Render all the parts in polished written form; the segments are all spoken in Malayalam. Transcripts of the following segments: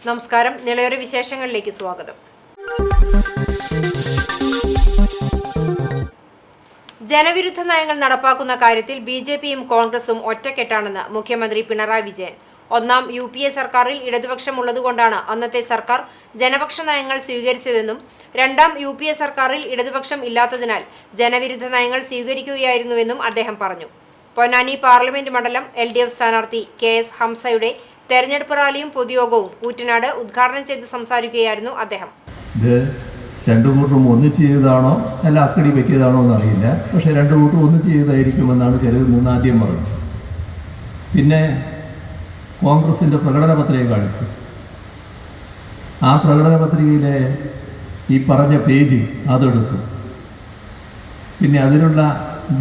നമസ്കാരം. നിളയൊരു വിശേഷങ്ങളിലേക്ക് സ്വാഗതം. ജനവിരുദ്ധ നയങ്ങൾ നടപ്പാക്കുന്ന കാര്യത്തിൽ ബിജെപിയും കോൺഗ്രസും ഒറ്റക്കെട്ടാണെന്ന് മുഖ്യമന്ത്രി പിണറായി വിജയൻ. ഒന്നാം UPA സർക്കാരിൽ ഇടതുപക്ഷമുള്ളതുകൊണ്ടാണ് അന്നത്തെ സർക്കാർ ജനപക്ഷ നയങ്ങൾ സ്വീകരിച്ചതെന്നും രണ്ടാം UPA സർക്കാരിൽ ഇടതുപക്ഷം ഇല്ലാത്തതിനാൽ ജനവിരുദ്ധ നയങ്ങൾ സ്വീകരിക്കുകയായിരുന്നുവെന്നും അദ്ദേഹം പറഞ്ഞു. പൊന്നാനി പാർലമെന്റ് മണ്ഡലം LDF സ്ഥാനാർത്ഥി KS ഹംസയുടെ തെരഞ്ഞെടുപ്പ് റാലിയും പൊതുയോഗവും കൂറ്റനാട് ഉദ്ഘാടനം ചെയ്ത് സംസാരിക്കുകയായിരുന്നു അദ്ദേഹം. രണ്ടു കൂട്ടം ഒന്നിച്ച് ചെയ്തതാണോ അല്ല അക്കടി വെക്കിയതാണോ എന്നറിയില്ല. പക്ഷെ രണ്ടു കൂട്ടം ഒന്നിച്ച് ചെയ്തായിരിക്കുമെന്നാണ് ചിലർ മൂന്നാദ്യം പറഞ്ഞത്. പിന്നെ കോൺഗ്രസിൻ്റെ പ്രകടന പത്രിക കാണിച്ചു. ആ പ്രകടന പത്രികയിലെ ഈ പറഞ്ഞ പേജ് അതെടുത്തു. പിന്നെ അതിലുള്ള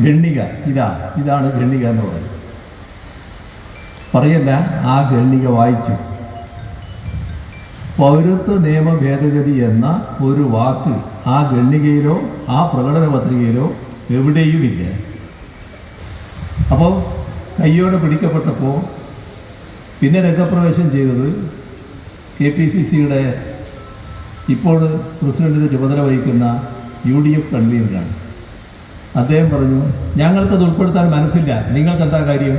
ഖണ്ഡിക ഇതാണ് ഖണ്ഡിക എന്ന് പറയുന്നത്. പറയല്ല, ആ ഖണ്ഡിക വായിച്ചു. പൗരത്വ നിയമ ഭേദഗതി എന്ന ഒരു വാക്ക് ആ ഖണ്ഡികയിലോ ആ പ്രകടന പത്രികയിലോ എവിടെയുമില്ല. അപ്പോൾ കയ്യോടെ പിടിക്കപ്പെട്ടപ്പോൾ പിന്നെ രംഗപ്രവേശം ചെയ്തത് KPCCയുടെ ഇപ്പോൾ പ്രസിഡന്റിൻ്റെ ചുമതല വഹിക്കുന്ന UDF കൺവീനറാണ്. അദ്ദേഹം പറഞ്ഞു, ഞങ്ങൾക്കത് ഉൾപ്പെടുത്താൻ മനസ്സില്ല, നിങ്ങൾക്കെന്താ കാര്യം?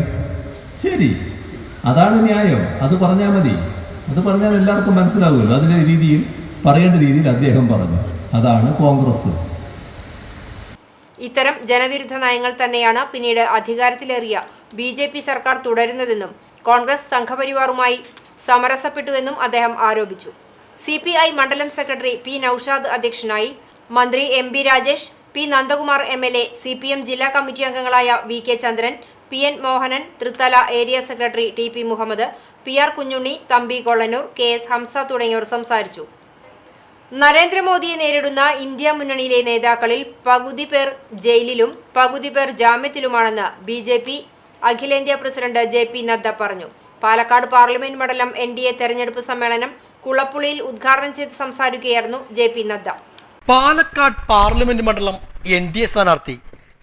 ശരി, അതാണ് ന്യായം, അത് പറഞ്ഞാൽ മതി. അത് പറഞ്ഞാൽ എല്ലാവർക്കും മനസ്സിലാവുമല്ലോ. അതിൻ്റെ രീതിയിൽ പറയേണ്ട രീതിയിൽ അദ്ദേഹം പറഞ്ഞു. അതാണ് കോൺഗ്രസ്. ഇത്തരം ജനവിരുദ്ധ നയങ്ങൾ തന്നെയാണ് പിന്നീട് അധികാരത്തിലേറിയ BJP സർക്കാർ തുടരുന്നതെന്നും കോൺഗ്രസ് സംഘപരിവാറുമായി സമരസപ്പെട്ടുവെന്നും അദ്ദേഹം ആരോപിച്ചു. CPI മണ്ഡലം സെക്രട്ടറി P നൌഷാദ് അധ്യക്ഷനായി. മന്ത്രി MP Rajesh, P Nandakumar MLA, CPM ജില്ലാ കമ്മിറ്റി അംഗങ്ങളായ VK Chandran, PN Mohanan, Thrithala area secretary TP Muhammad, PR Kunjunni, Thampi Kollanur, KS Hamza തുടങ്ങിയവർ സംസാരിച്ചു. നരേന്ദ്രമോദിയെ നേരിടുന്ന ഇന്ത്യ മുന്നണിയിലെ നേതാക്കളിൽ പകുതി പേർ ജയിലിലും പകുതി പേർ ജാമ്യത്തിലുമാണെന്ന് BJP അഖിലേന്ത്യാ പ്രസിഡന്റ് JP നദ്ദ പറഞ്ഞു. പാലക്കാട് പാർലമെന്റ് മണ്ഡലം NDA തെരഞ്ഞെടുപ്പ് സമ്മേളനം കുളപ്പുള്ളിയിൽ ഉദ്ഘാടനം ചെയ്ത് സംസാരിക്കുകയായിരുന്നു JP നദ്ദ. പാലക്കാട് പാർലമെന്റ് മണ്ഡലം NDA സ്ഥാനാർത്ഥി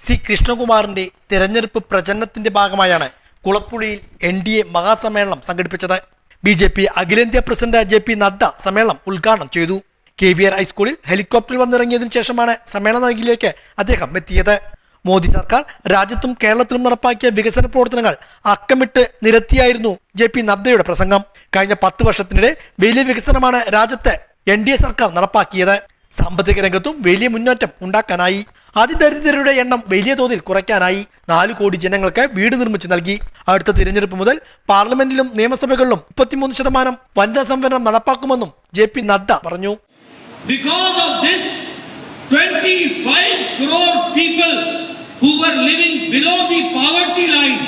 C കൃഷ്ണകുമാറിന്റെ തെരഞ്ഞെടുപ്പ് പ്രചരണത്തിന്റെ ഭാഗമായാണ് കുളപ്പുള്ളിയിൽ NDA മഹാസമ്മേളനം സംഘടിപ്പിച്ചത്. BJP അഖിലേന്ത്യാ പ്രസിഡന്റ് JP നദ്ദ സമ്മേളനം ഉദ്ഘാടനം ചെയ്തു. KVR ഹൈസ്കൂളിൽ ഹെലികോപ്റ്ററിൽ വന്നിറങ്ങിയതിനു ശേഷമാണ് സമ്മേളനത്തിലേക്ക് അദ്ദേഹം എത്തിയത്. മോദി സർക്കാർ രാജ്യത്തും കേരളത്തിലും നടപ്പാക്കിയ വികസന പ്രവർത്തനങ്ങൾ അക്കമിട്ട് നിരത്തിയായിരുന്നു JP നദ്ദയുടെ പ്രസംഗം. കഴിഞ്ഞ 10 വർഷത്തിനിടെ വലിയ വികസനമാണ് രാജ്യത്ത് NDA സർക്കാർ നടപ്പാക്കിയത്. സാമ്പത്തിക രംഗത്തും വലിയ മുന്നേറ്റം ഉണ്ടാക്കാനായി. അതിദരിദ്രരുടെ എണ്ണം വലിയ തോതിൽ കുറയ്ക്കാനായി. 4 കോടി ജനങ്ങൾക്ക് വീട് നിർമ്മിച്ചു നൽകി. അടുത്ത തിരഞ്ഞെടുപ്പ് മുതൽ പാർലമെന്റിലും നിയമസഭകളിലും 33% വനിതാ സംവരണം നടപ്പാക്കുമെന്നും JP നദ്ദ പറഞ്ഞു. Because of this, 25 crore people who were living below the poverty line,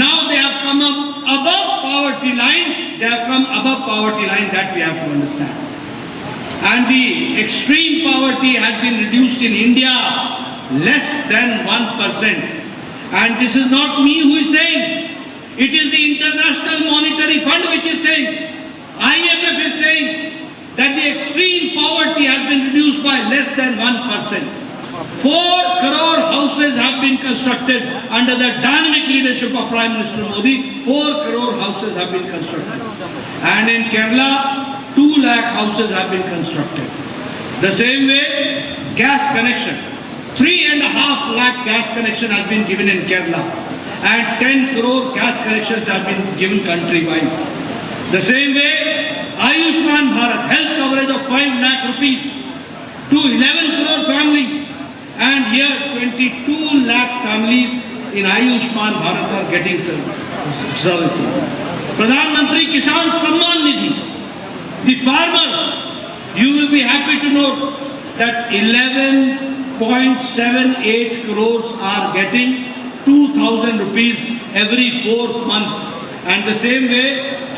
now they have come up above poverty line. They have come above poverty line. That we have to understand. And the extreme poverty has been reduced in India less than 1%. And this is not me who is saying. It is the International Monetary Fund which is saying. IMF is saying that the extreme poverty has been reduced by less than 1%. 4 crore houses have been constructed under the dynamic leadership of Prime Minister Modi. 4 crore houses have been constructed. And in Kerala, 2 lakh houses have been constructed. The same way, gas connection. 3.5 lakh gas connection has been given in Kerala. And 10 crore gas connections have been given countrywide. The same way, Ayushman Bharat, health coverage of 5 lakh rupees to 11 crore families. And here 22 lakh families in Ayushman Bharat are getting services. Pradhan Mantri Kisan Samman Nidhi. The farmers, you will be happy to know that 11.78 crores are getting 2,000 rupees every 4th month. And the same way,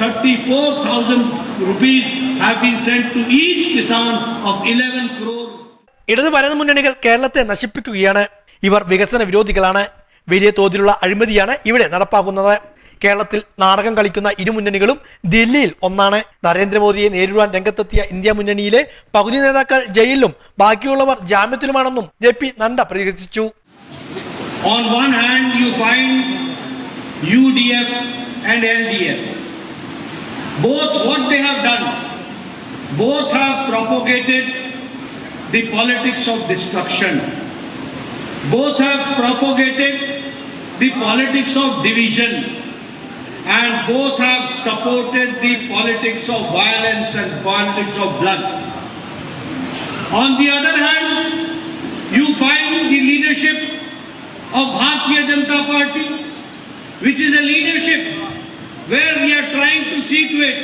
34,000 rupees have been sent to each kisan of 11 crore. ഇടത് വലതു മുന്നണികൾ കേരളത്തെ നശിപ്പിക്കുകയാണ്. ഇവർ വികസന വിരോധികളാണ്. വലിയ തോതിലുള്ള അഴിമതിയാണ് ഇവിടെ നടപ്പാക്കുന്നത്. കേരളത്തിൽ നാടകം കളിക്കുന്ന ഇരു മുന്നണികളും ദില്ലിയിൽ ഒന്നാണ്. നരേന്ദ്രമോദിയെ നേരിടാൻ രംഗത്തെത്തിയ ഇന്ത്യ മുന്നണിയിലെ പകുതി നേതാക്കൾ ജയിലിലും ബാക്കിയുള്ളവർ ജാമ്യത്തിലുമാണെന്നും JP നദ്ദ പ്രതികരിച്ചു. On one hand, you find UDF and LDF. both what they have done, both have propagated the politics of destruction. Both have propagated the politics of division, and both have supported the politics of violence and politics of blood. On the other hand, you find the leadership of Bharatiya Janata Party, which is a leadership where we are trying to see to it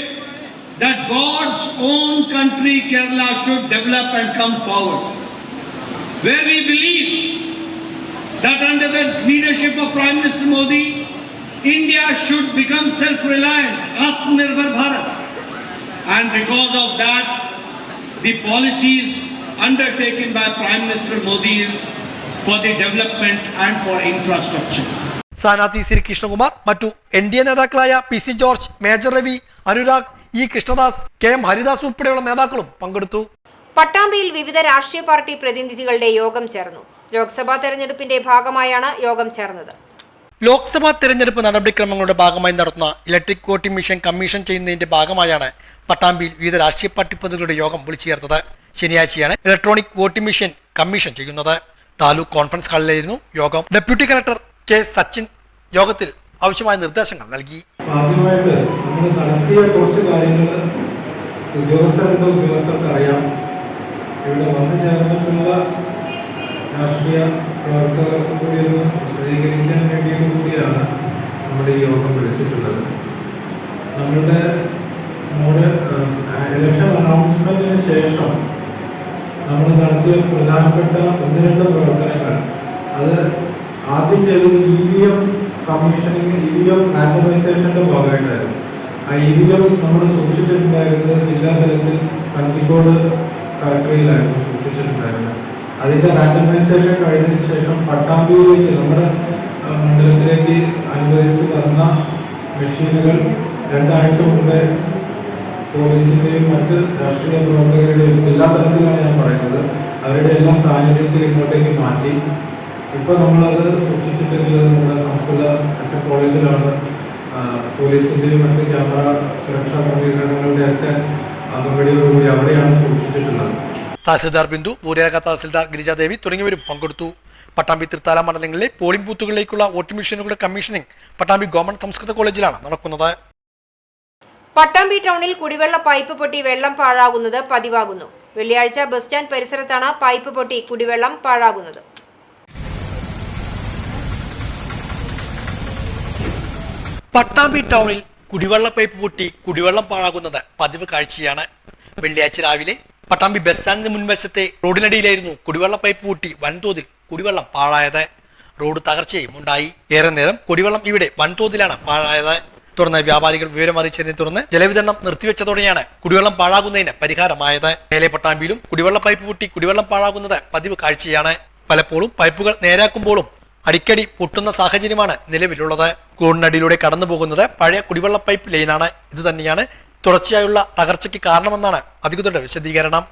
that God's own country, Kerala, should develop and come forward. Where we believe that under the leadership of Prime Minister Modi, India should become self-reliant, Atmanirbhar Bharat. And because of that, the policies undertaken by Prime Minister Modi is for the development and for infrastructure. സ്ഥാനാർത്ഥി ശ്രീ കൃഷ്ണകുമാർ, മറ്റു NDA നേതാക്കളായ PC George, major Ravi, Anurag, E Krishnadas, KM Haridas ഉൾപ്പെടെയുള്ള നേതാക്കളും പങ്കെടുത്തു. പട്ടാമ്പിയിൽ വിവിധ രാഷ്ട്രീയ പാർട്ടി പ്രതിനിധികളുടെ യോഗം ചേർന്നു. ലോക്സഭാ തെരഞ്ഞെടുപ്പിന്റെ ഭാഗമായാണ് യോഗം ചേർന്നത്. ലോക്സഭാ തെരഞ്ഞെടുപ്പ് നടപടിക്രമങ്ങളുടെ ഭാഗമായി നടത്തുന്ന ഇലക്ട്രിക് വോട്ടിംഗ് മെഷീൻ കമ്മീഷൻ ചെയ്യുന്നതിന്റെ ഭാഗമായാണ് പട്ടാമ്പിയിൽ വിവിധ രാഷ്ട്രീയ പാർട്ടി പ്രതിനിധികളുടെ യോഗം വിളിച്ചു ചേർത്തത്. ശനിയാഴ്ചയാണ് ഇലക്ട്രോണിക് വോട്ടിംഗ് മെഷീൻ കമ്മീഷൻ ചെയ്യുന്നത്. താലൂക്ക് കോൺഫറൻസ് ഹാളിലായിരുന്നു യോഗം. Deputy collector K. സച്ചിൻ യോഗത്തിൽ ആവശ്യമായ നിർദ്ദേശങ്ങൾ നൽകി. ആദ്യമായിട്ട് നമ്മൾ നടത്തിയ കുറച്ച് കാര്യങ്ങൾ ഉദ്യോഗസ്ഥർക്ക് അറിയാം. ഇവിടെ വന്നു ചേർന്നിട്ടുള്ള രാഷ്ട്രീയ പ്രവർത്തകർക്ക് കൂടി ഒന്ന് വിശദീകരിക്കാൻ വേണ്ടിയിട്ട് കൂടിയാണ് നമ്മുടെ ഈ യോഗം വിളിച്ചിട്ടുള്ളത്. നമ്മുടെ ഇലക്ഷൻ അനൗൺസ്മെന്റിന് ശേഷം നമ്മൾ നടത്തിയ പ്രധാനപ്പെട്ട 1-2 പ്രവർത്തനങ്ങൾ, അത് ആദ്യം ചെയ്തത് EVM കമ്മീഷനിങ്, EVM റാൻഡമൈസേഷന്റെ ഭാഗമായിട്ടായിരുന്നു. ആ EVM നമ്മൾ സൂക്ഷിച്ചിട്ടുണ്ടായിരുന്നത് ജില്ലാ തലത്തിൽ കഞ്ചിക്കോട് ഫാക്ടറിയിലായിരുന്നു സൂക്ഷിച്ചിട്ടുണ്ടായിരുന്നത്. അതിന്റെ റാൻഡമൈസേഷൻ കഴിഞ്ഞതിന് ശേഷം പട്ടാമ്പിയിലേക്ക്, നമ്മുടെ മണ്ഡലത്തിലേക്ക് അനുവദിച്ചു തന്ന മെഷീനുകൾ 2 ആഴ്ച മുമ്പേ പോലീസിന്റെയും മറ്റ് രാഷ്ട്രീയ പ്രവർത്തകരുടെയും ജില്ലാ തലത്തിലാണ് ഞാൻ പറയുന്നത്, അവരുടെ എല്ലാം സാന്നിധ്യത്തിൽ ഇങ്ങോട്ടേക്ക് മാറ്റി. ഇപ്പോൾ നമ്മളത് സൂക്ഷിച്ചിട്ടുള്ളത് നമ്മുടെ സംസ്കൃത SS കോളേജിലാണ്. പോലീസിന്റെയും മറ്റ് ക്യാമറ സുരക്ഷാ ക്രമീകരണങ്ങളുടെ ഒക്കെ നടപടിയോടുകൂടി അവിടെയാണ് സൂക്ഷിച്ചിട്ടുള്ളത്. തഹസിൽദാർ ബിന്ദു, പൂരേഖ തഹസിൽദാർ ഗിരിജാദേവി തുടങ്ങിയവരും പങ്കെടുത്തു. പട്ടാമ്പി തൃത്താല മണ്ഡലങ്ങളിലെ പോളിംഗ് ബൂത്തുകളിലേക്കുള്ള വോട്ടിംഗ് മെഷീനുകളുടെ കമ്മീഷനിങ് പട്ടാമ്പി ഗവൺമെന്റ് സംസ്കൃത കോളേജിലാണ് നടക്കുന്നത്. പട്ടാമ്പി ടൗണിൽ കുടിവെള്ള പൈപ്പ് പൊട്ടി വെള്ളം പാഴാകുന്നത് പതിവാകുന്നു. വെള്ളിയാഴ്ച ബസ് സ്റ്റാൻഡ് പരിസരത്താണ് പൈപ്പ് പൊട്ടി കുടിവെള്ളം പാഴാകുന്നത്. പട്ടാമ്പി ടൗണിൽ കുടിവെള്ള പൈപ്പ് പൊട്ടി കുടിവെള്ളം പാഴാകുന്നത് പതിവ് കാഴ്ചയാണ്. വെള്ളിയാഴ്ച രാവിലെ പട്ടാമ്പി ബസ് സ്റ്റാൻഡിന് മുൻവശത്തെ റോഡിനടിയിലായിരുന്നു കുടിവെള്ള പൈപ്പ് പൊട്ടി വൻതോതിൽ കുടിവെള്ളം പാഴായത്. റോഡ് തകർച്ചയും ഉണ്ടായി. ഏറെ നേരം കുടിവെള്ളം ഇവിടെ വൻതോതിലാണ് പാഴായത്. തുടർന്ന് വ്യാപാരികൾ വിവരമറിയിച്ചതിനെ തുടർന്ന് ജലവിതരണം നിർത്തിവെച്ചതോടെയാണ് കുടിവെള്ളം പാഴാകുന്നതിന് പരിഹാരമായത്. മേലെ പട്ടാമ്പിയിലും കുടിവെള്ള പൈപ്പ് പൊട്ടി കുടിവെള്ളം പാഴാകുന്നത് പതിവ് കാഴ്ചയാണ്. പലപ്പോഴും പൈപ്പുകൾ നേരാക്കുമ്പോഴും അടിക്കടി പൊട്ടുന്ന സാഹചര്യമാണ് നിലവിലുള്ളത്. റോഡിനടിയിലൂടെ കടന്നു പോകുന്നത് പഴയ കുടിവെള്ള പൈപ്പ് ലൈനാണ്. ഇത് തന്നെയാണ് തുടർച്ചയായുള്ള തകർച്ചയ്ക്ക് കാരണമെന്നാണ് അധികൃതരുടെ വിശദീകരണം.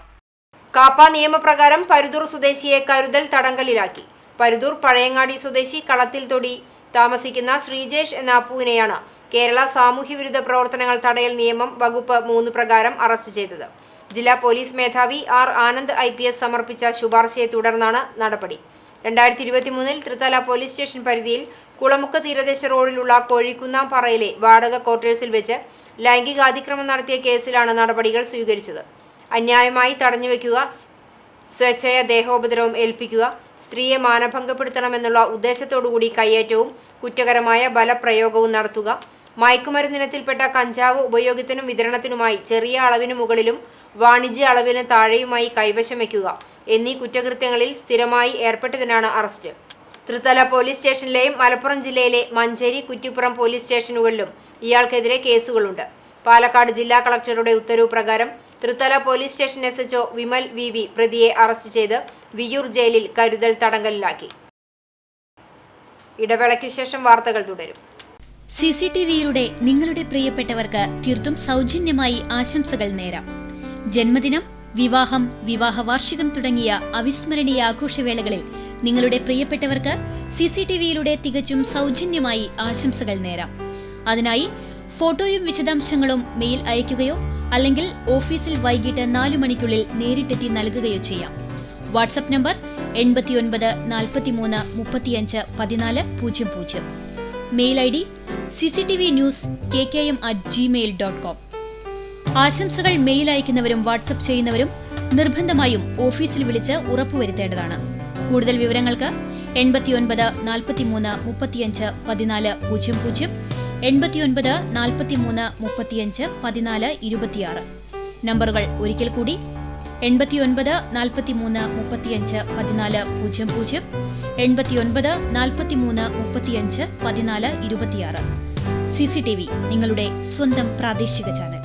കാപ്പ നിയമപ്രകാരം പരുതൂർ സ്വദേശിയെ കരുതൽ തടങ്കലിലാക്കി. പരുതൂർ പഴയങ്ങാടി സ്വദേശി കളത്തിൽ തൊടി താമസിക്കുന്ന ശ്രീജേഷ് എന്ന അപ്പുവിനെയാണ് കേരള സാമൂഹ്യവിരുദ്ധ പ്രവർത്തനങ്ങൾ തടയൽ നിയമം വകുപ്പ് 3 പ്രകാരം അറസ്റ്റ് ചെയ്തത്. ജില്ലാ പോലീസ് മേധാവി R. ആനന്ദ് IPS സമർപ്പിച്ച ശുപാർശയെ തുടർന്നാണ് നടപടി. 2023 തൃത്താല പോലീസ് സ്റ്റേഷൻ പരിധിയിൽ കുളമുക്ക് തീരദേശ റോഡിലുള്ള കോഴിക്കുന്നാംപാറയിലെ വാടക ക്വാർട്ടേഴ്സിൽ വെച്ച് ലൈംഗികാതിക്രമം നടത്തിയ കേസിലാണ് നടപടികൾ സ്വീകരിച്ചത്. അന്യായമായി തടഞ്ഞുവെക്കുക, സ്വേച്ഛയ ദേഹോപദ്രവം ഏൽപ്പിക്കുക, സ്ത്രീയെ മാനഭംഗപ്പെടുത്തണമെന്നുള്ള ഉദ്ദേശത്തോടുകൂടി കയ്യേറ്റവും കുറ്റകരമായ ബലപ്രയോഗവും നടത്തുക, മയക്കുമരുന്നിനത്തിൽപ്പെട്ട കഞ്ചാവ് ഉപയോഗത്തിനും വിതരണത്തിനുമായി ചെറിയ അളവിന് മുകളിലും വാണിജ്യ അളവിന് താഴെയുമായി കൈവശം വയ്ക്കുക എന്നീ കുറ്റകൃത്യങ്ങളിൽ സ്ഥിരമായി ഏർപ്പെട്ടതിനാണ് അറസ്റ്റ്. തൃത്തല പോലീസ് സ്റ്റേഷനിലെയും മലപ്പുറം ജില്ലയിലെ മഞ്ചേരി, കുറ്റിപ്പുറം പോലീസ് സ്റ്റേഷനുകളിലും ഇയാൾക്കെതിരെ കേസുകളുണ്ട്. പാലക്കാട് ജില്ലാ കളക്ടറുടെ ഉത്തരവ് പ്രകാരം Thrithala police station SHO Vimal VV പ്രതിയെ അറസ്റ്റ് ചെയ്ത് വിയൂർ ജയിലിൽ കരുതൽ തടങ്കലിലാക്കി. ഇടവേളയ്ക്കു ശേഷം വാർത്തകൾ തുടരും. CCTVയിലൂടെ നിങ്ങളുടെ പ്രിയപ്പെട്ടവർക്ക് തീർത്തും സൗജന്യമായി ആശംസകൾ നേരാം. ജന്മദിനം, വിവാഹം, വിവാഹ വാർഷികം തുടങ്ങിയ അവിസ്മരണീയ ആഘോഷവേളകളിൽ നിങ്ങളുടെ പ്രിയപ്പെട്ടവർക്ക് CCTVയിലൂടെ തികച്ചും സൗജന്യമായി ആശംസകൾ നേരാം. അതിനായി ഫോട്ടോയും വിശദാംശങ്ങളും മെയിൽ അയയ്ക്കുകയോ അല്ലെങ്കിൽ ഓഫീസിൽ വൈകിട്ട് 4 മണിക്കുള്ളിൽ നേരിട്ടെത്തി നൽകുകയോ ചെയ്യാം. WhatsApp number 89 43 35 14 00. Mail ID cctvnews@gmail.com. ആശംസകൾ മെയിൽ അയക്കുന്നവരും വാട്സ്ആപ്പ് ചെയ്യുന്നവരും നിർബന്ധമായും ഓഫീസിൽ വിളിച്ച് ഉറപ്പുവരുത്തേണ്ടതാണ്. കൂടുതൽ വിവരങ്ങൾക്ക് 89 43 35 14 00, 89 43 35 14 26. നമ്പറുകൾ ഒരിക്കൽ കൂടി 89 43 35 14 00, 89 43 35 14 26. CCTV, നിങ്ങളുടെ സ്വന്തം പ്രാദേശിക ചാനൽ.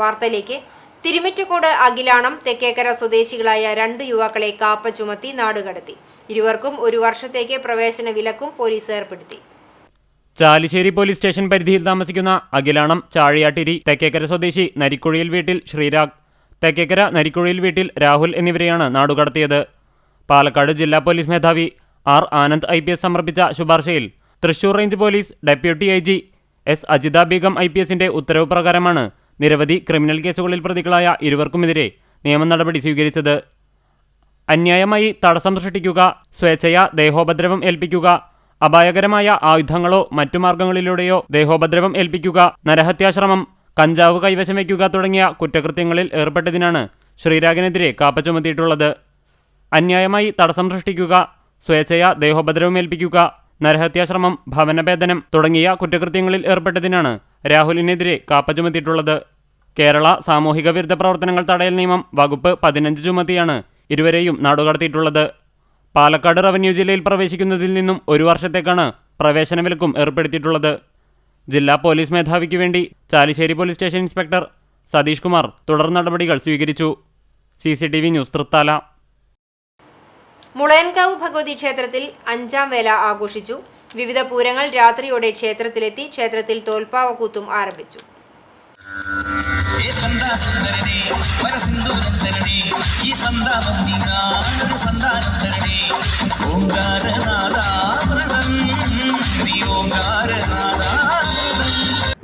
വാർത്തയിലേക്ക്. തിരുമിറ്റക്കോട് അഖിലാണം തെക്കേക്കര സ്വദേശികളായ 2 യുവാക്കളെ കാപ്പ ചുമത്തി നാടുകടത്തി. ഇരുവർക്കും 1 വർഷത്തേക്ക് പ്രവേശന വിലക്കും പോലീസ് ഏർപ്പെടുത്തി. ചാലിശ്ശേരി പോലീസ് സ്റ്റേഷൻ പരിധിയിൽ താമസിക്കുന്ന അഖിലാണം ചാഴിയാട്ടിരി തെക്കേക്കര സ്വദേശി നരിക്കുഴിയിൽ വീട്ടിൽ ശ്രീരാഗ്, തെക്കേക്കര നരിക്കുഴിയിൽ വീട്ടിൽ രാഹുൽ എന്നിവരെയാണ് നാടുകടത്തിയത്. പാലക്കാട് ജില്ലാ പോലീസ് മേധാവി R. ആനന്ദ് IPS സമർപ്പിച്ച ശുപാർശയിൽ Thrissur range police deputy IG S. Ajitha Beegum IPSന്റെ ഉത്തരവ് പ്രകാരമാണ് നിരവധി ക്രിമിനൽ കേസുകളിൽ പ്രതികളായ ഇരുവർക്കുമെതിരെ നിയമ നടപടി സ്വീകരിച്ചത്. അന്യായമായി തടസ്സം സൃഷ്ടിക്കുക, സ്വേച്ഛയാ ദേഹോപദ്രവം ഏൽപ്പിക്കുക, അപായകരമായ ആയുധങ്ങളോ മറ്റു മാർഗങ്ങളിലൂടെയോ ദേഹോപദ്രവം ഏൽപ്പിക്കുക, നരഹത്യാശ്രമം, കഞ്ചാവ് കൈവശം വയ്ക്കുക തുടങ്ങിയ കുറ്റകൃത്യങ്ങളിൽ ഏർപ്പെട്ടതിനാണ് ശ്രീരാഗിനെതിരെ കാപ്പ ചുമത്തിയിട്ടുള്ളത്. അന്യായമായി തടസ്സം സൃഷ്ടിക്കുക, സ്വേച്ഛയാ ദേഹോപദ്രവം ഏൽപ്പിക്കുക, നരഹത്യാശ്രമം, ഭവനഭേദനം തുടങ്ങിയ കുറ്റകൃത്യങ്ങളിൽ ഏർപ്പെട്ടതിനാണ് രാഹുലിനെതിരെ കാപ്പ ചുമത്തിയിട്ടുള്ളത്. കേരള സാമൂഹിക വിരുദ്ധ പ്രവർത്തനങ്ങൾ തടയൽ നിയമം വകുപ്പ് 15 ചുമത്തിയാണ് ഇരുവരെയും നാടുകടത്തിയിട്ടുള്ളത്. പാലക്കാട് റവന്യൂ ജില്ലയിൽ പ്രവേശിക്കുന്നതിൽ നിന്നും 1 വർഷത്തേക്കാണ് പ്രവേശന വിലക്കും ഏർപ്പെടുത്തിയിട്ടുള്ളത്. ജില്ലാ പോലീസ് മേധാവിക്ക് വേണ്ടി Chalissery police station inspector Satheesh Kumar തുടർ നടപടികൾ സ്വീകരിച്ചു. CCTV news Thrithala. മുളയൻകാവ് ഭഗവതി ക്ഷേത്രത്തിൽ 5ാം വേല ആഘോഷിച്ചു. വിവിധ പൂരങ്ങൾ രാത്രിയോടെ ക്ഷേത്രത്തിലെത്തി. ക്ഷേത്രത്തിൽ തോൽപ്പാവക്കൂത്തും ആരംഭിച്ചു.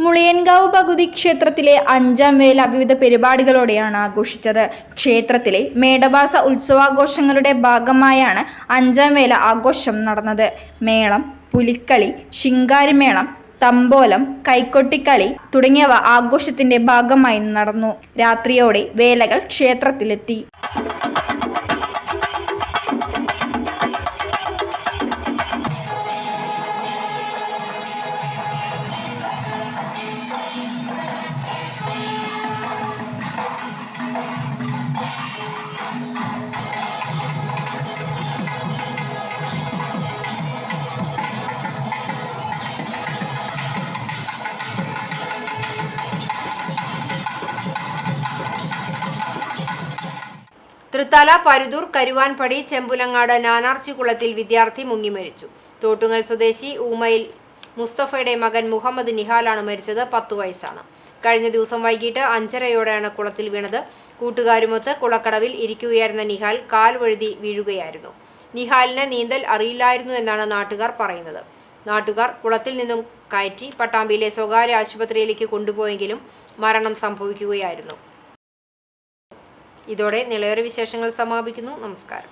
മുളയൻകാവ് ഭഗവതി ക്ഷേത്രത്തിലെ 5ാം വേല വിവിധ പരിപാടികളോടെയാണ് ആഘോഷിച്ചത്. ക്ഷേത്രത്തിലെ മേടമാസ ഉത്സവാഘോഷങ്ങളുടെ ഭാഗമായാണ് 5ാം വേല ആഘോഷം നടന്നത്. മേളം, പുലിക്കളി, ശിങ്കാരിമേളം, തമ്പോലം, കൈക്കൊട്ടിക്കളി തുടങ്ങിയവ ആഘോഷത്തിന്റെ ഭാഗമായി നടന്നു. രാത്രിയോടെ വേലകൾ ക്ഷേത്രത്തിലെത്തി. തൃത്താല, പരുതൂർ, കരുവാൻപടി, ചെമ്പുലങ്ങാട്, നാനാർച്ചിക്കുളത്തിൽ വിദ്യാർത്ഥി മുങ്ങിമരിച്ചു. തോട്ടുങ്ങൽ സ്വദേശി ഊമയിൽ മുസ്തഫയുടെ മകൻ മുഹമ്മദ് നിഹാലാണ് മരിച്ചത്. 10 വയസ്സാണ്. കഴിഞ്ഞ ദിവസം വൈകിട്ട് 5:30യോടെയാണ് കുളത്തിൽ വീണത്. കൂട്ടുകാരുമൊത്ത് കുളക്കടവിൽ ഇരിക്കുകയായിരുന്ന നിഹാൽ കാൽ വഴുതി വീഴുകയായിരുന്നു. നിഹാലിന് നീന്തൽ അറിയില്ലായിരുന്നു എന്നാണ് നാട്ടുകാർ പറയുന്നത്. നാട്ടുകാർ കുളത്തിൽ നിന്നും കയറ്റി പട്ടാമ്പിയിലെ സ്വകാര്യ ആശുപത്രിയിലേക്ക് കൊണ്ടുപോയെങ്കിലും മരണം സംഭവിക്കുകയായിരുന്നു. ഇതോടെ നിളയൊരു വിശേഷങ്ങൾ സമാപിക്കുന്നു. നമസ്കാരം.